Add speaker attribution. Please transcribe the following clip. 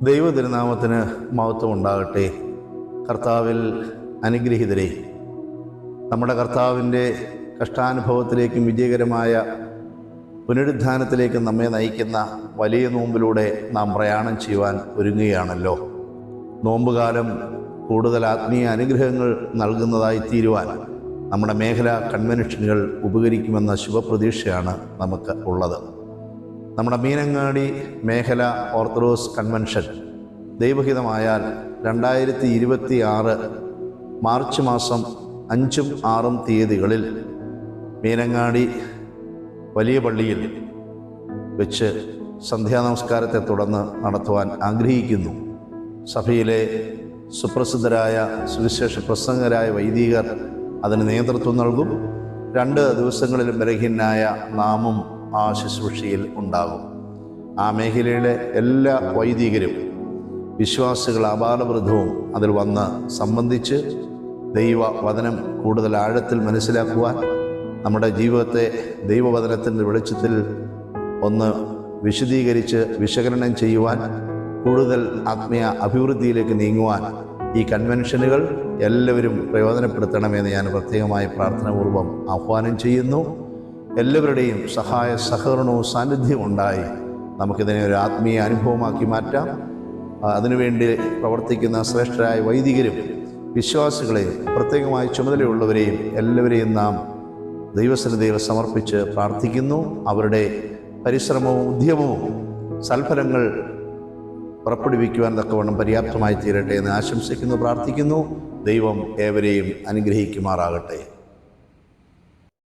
Speaker 1: ദൈവ തിരുനാമത്തിന് മഹത്വം ഉണ്ടാകട്ടെ. കർത്താവിൽ അനുഗ്രഹീതരെ, നമ്മുടെ കർത്താവിൻ്റെ കഷ്ടാനുഭവത്തിലേക്കും വിജയകരമായ പുനരുദ്ധാനത്തിലേക്കും നമ്മെ നയിക്കുന്ന വലിയ നോമ്പിലൂടെ നാം പ്രയാണം ചെയ്യുവാൻ ഒരുങ്ങുകയാണല്ലോ. നോമ്പുകാലം കൂടുതൽ ആത്മീയ അനുഗ്രഹങ്ങൾ നൽകുന്നതായി തീരുവാൻ നമ്മുടെ മേഖലാ കൺവെൻഷനുകൾ ഉപകരിക്കുമെന്ന ശുഭപ്രതീക്ഷയാണ് നമുക്ക് ഉള്ളത്. നമ്മുടെ മീനങ്ങാടി മേഖല ഓർത്തഡോക്സ് കൺവെൻഷൻ ദൈവഹിതമായാൽ 2026 മാർച്ച് മാസം 5, 6 തീയതികളിൽ മീനങ്ങാടി വലിയ പള്ളിയിൽ വെച്ച് സന്ധ്യാനമസ്കാരത്തെ തുടർന്ന് നടത്തുവാൻ ആഗ്രഹിക്കുന്നു. സഭയിലെ സുപ്രസിദ്ധരായ സുവിശേഷ പ്രസംഗരായ വൈദികർ അതിന് നേതൃത്വം നൽകും. 2 ദിവസങ്ങളിലും ബലഹീനനായ നാമും ആ ശുശ്രൂഷയിൽ ഉണ്ടാകും. ആ മേഖലയിലെ എല്ലാ വൈദികരും വിശ്വാസികൾ അപാലവൃദ്ധവും അതിൽ വന്ന് സംബന്ധിച്ച് ദൈവവചനം കൂടുതൽ ആഴത്തിൽ മനസ്സിലാക്കുവാൻ, നമ്മുടെ ജീവിതത്തെ ദൈവവചനത്തിൻ്റെ വെളിച്ചത്തിൽ ഒന്ന് വിശദീകരിച്ച് വിശകലനം ചെയ്യുവാൻ, കൂടുതൽ ആത്മീയ അഭിവൃദ്ധിയിലേക്ക് നീങ്ങുവാൻ ഈ കൺവെൻഷനുകൾ എല്ലാവരും പ്രയോജനപ്പെടുത്തണമെന്ന് ഞാൻ പ്രത്യേകമായി പ്രാർത്ഥനാപൂർവം ആഹ്വാനം ചെയ്യുന്നു. എല്ലാവരുടെയും സഹായ സഹകരണവും സാന്നിധ്യവും ഉണ്ടായി നമുക്കിതിനെ ഒരു ആത്മീയ അനുഭവമാക്കി മാറ്റാം. അതിനുവേണ്ടി പ്രവർത്തിക്കുന്ന ശ്രേഷ്ഠരായ വൈദികരും വിശ്വാസികളെയും പ്രത്യേകമായി ചുമതലയുള്ളവരെയും എല്ലാവരെയും നാം ദൈവസന്നിധിയിൽ സമർപ്പിച്ച് പ്രാർത്ഥിക്കുന്നു. അവരുടെ പരിശ്രമവും ഉദ്യമവും സൽഫലങ്ങൾ പുറപ്പെടുവിക്കുവാൻ തക്കവണ്ണം പര്യാപ്തമായി തീരട്ടെ എന്ന് ആശംസിക്കുന്നു, പ്രാർത്ഥിക്കുന്നു. ദൈവം ഏവരെയും അനുഗ്രഹിക്കുമാറാകട്ടെ.